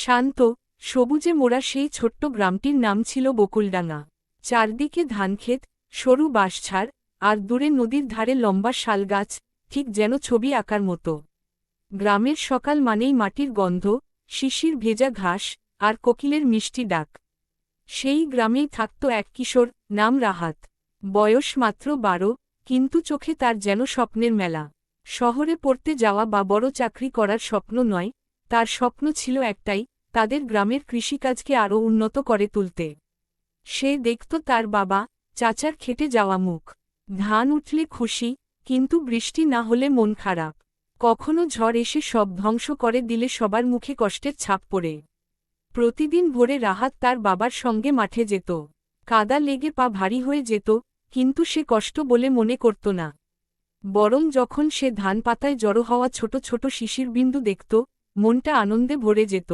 শান্ত, সবুজে মোড়া সেই ছোট্ট গ্রামটির নাম ছিল বকুলডাঙ্গা। চারদিকে ধানক্ষেত, সরু বাঁশঝাড়, আর দূরে নদীর ধারে লম্বা শালগাছ, ঠিক যেন ছবি আঁকার মতো। গ্রামের সকাল মানেই মাটির গন্ধ, শিশির ভেজা ঘাস, আর কোকিলের মিষ্টি ডাক। সেই গ্রামেই থাকত এক কিশোর, নাম রাহাত। বয়স মাত্র 12, কিন্তু চোখে তার যেন স্বপ্নের মেলা। শহরে পড়তে যাওয়া বা বড় চাকরি করার স্বপ্ন নয়, তার স্বপ্ন ছিল একটাই, তাদের গ্রামের কৃষিকাজকে আরও উন্নত করে তুলতে। সে দেখত তার বাবা, চাচার খেটে যাওয়া মুখ। ধান উঠলে খুশি, কিন্তু বৃষ্টি না হলে মন খারাপ। কখনো ঝড় এসে সব ধ্বংস করে দিলে সবার মুখে কষ্টের ছাপ পড়ে। প্রতিদিন ভোরে রাহাত তার বাবার সঙ্গে মাঠে যেত। কাদা লেগে পা ভারী হয়ে যেত, কিন্তু সে কষ্ট বলে মনে করত না। বরং যখন সে ধান পাতায় জড়ো হওয়া ছোট ছোট শিশির বিন্দু দেখত, মনটা আনন্দে ভরে যেত।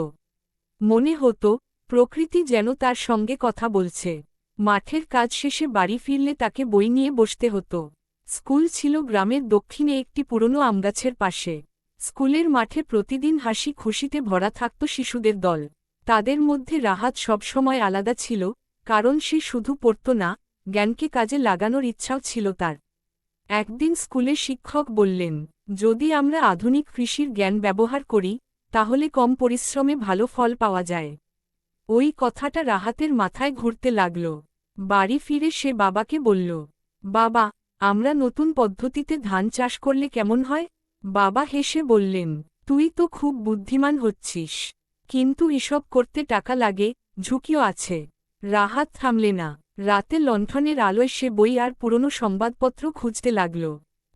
মনে হতো, প্রকৃতি যেন তার সঙ্গে কথা বলছে। মাঠের কাজ শেষে বাড়ি ফিরলে তাকে বই নিয়ে বসতে হতো। স্কুল ছিল গ্রামের দক্ষিণে একটি পুরনো আমগাছের পাশে। স্কুলের মাঠে প্রতিদিন হাসি খুশিতে ভরা থাকত শিশুদের দল। তাদের মধ্যে রাহাত সবসময় আলাদা ছিল, কারণ সে শুধু পড়ত না, জ্ঞানকে কাজে লাগানোর ইচ্ছাও ছিল তার। একদিন স্কুলে শিক্ষক বললেন, যদি আমরা আধুনিক কৃষির জ্ঞান ব্যবহার করি, তাহলে কম পরিশ্রমে ভালো ফল পাওয়া যায়। ওই কথাটা রাহাতের মাথায় ঘুরতে লাগল। বাড়ি ফিরে সে বাবাকে বলল, বাবা, আমরা নতুন পদ্ধতিতে ধান চাষ করলে কেমন হয়? বাবা হেসে বললেন, তুই তো খুব বুদ্ধিমান হচ্ছিস, কিন্তু এসব করতে টাকা লাগে, ঝুঁকিও আছে। রাহাত থামলে না। রাতে লণ্ঠনের আলোয় সে বই আর পুরনো সংবাদপত্র খুঁজতে লাগল।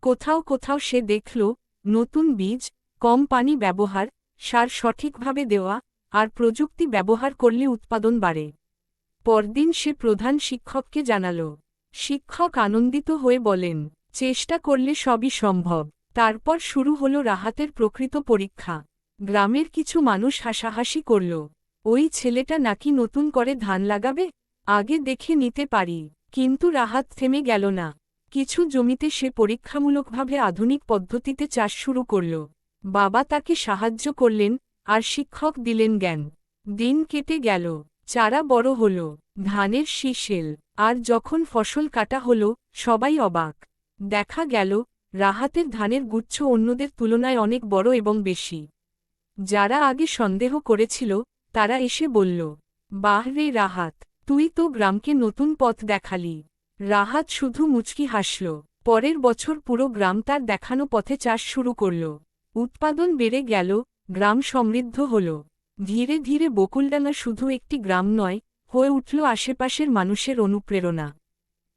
কোথাও কোথাও সে দেখল, নতুন বীজ, কম পানি ব্যবহার, সার সঠিকভাবে দেওয়া, আর প্রযুক্তি ব্যবহার করলে উৎপাদন বাড়ে। পরদিন সে প্রধান শিক্ষককে জানাল। শিক্ষক আনন্দিত হয়ে বলেন, চেষ্টা করলে সবই সম্ভব। তারপর শুরু হলো রাহাতের প্রকৃত পরীক্ষা। গ্রামের কিছু মানুষ হাসাহাসি করল, ওই ছেলেটা নাকি নতুন করে ধান লাগাবে, আগে দেখে নিতে পারি। কিন্তু রাহাত থেমে গেল না। কিছু জমিতে সে পরীক্ষামূলকভাবে আধুনিক পদ্ধতিতে চাষ শুরু করল। বাবা তাকে সাহায্য করলেন, আর শিক্ষক দিলেন জ্ঞান। দিন কেটে গেল, চারা বড় হল, ধানের শীষ এল, আর যখন ফসল কাটা হল, সবাই অবাক। দেখা গেল, রাহাতের ধানের গুচ্ছ অন্যদের তুলনায় অনেক বড় এবং বেশি। যারা আগে সন্দেহ করেছিল, তারা এসে বলল, বাহ রে রাহাত, তুই তো গ্রামকে নতুন পথ দেখালি। রাহাত শুধু মুচকি হাসল। পরের বছর পুরো গ্রাম তার দেখানো পথে চাষ শুরু করল। উৎপাদন বেড়ে গেল, গ্রাম সমৃদ্ধ হল। ধীরে ধীরে বকুলডাঙ্গা শুধু একটি গ্রাম নয়, হয়ে উঠল আশেপাশের মানুষের অনুপ্রেরণা।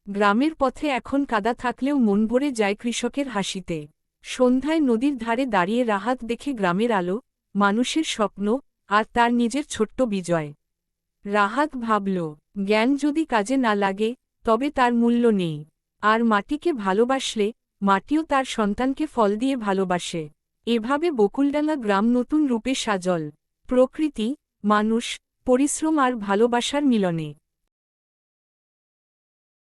গ্রামের পথে এখন কাদা থাকলেও মন ভরে যায় কৃষকের হাসিতে। সন্ধ্যায় নদীর ধারে দাঁড়িয়ে রাহাত দেখে গ্রামের আলো, মানুষের স্বপ্ন, আর তার নিজের ছোট্ট বিজয়। রাহাত ভাবল, জ্ঞান যদি কাজে না লাগে, তবে তার মূল্য নেই। আর মাটিকে ভালোবাসলে, মাটিও তার সন্তানকে ফল দিয়ে ভালোবাসে। এভাবে বকুলডাঙ্গা গ্রাম নতুন রূপে সাজল। প্রকৃতি, মানুষ, পরিশ্রম আর ভালোবাসার মিলনে।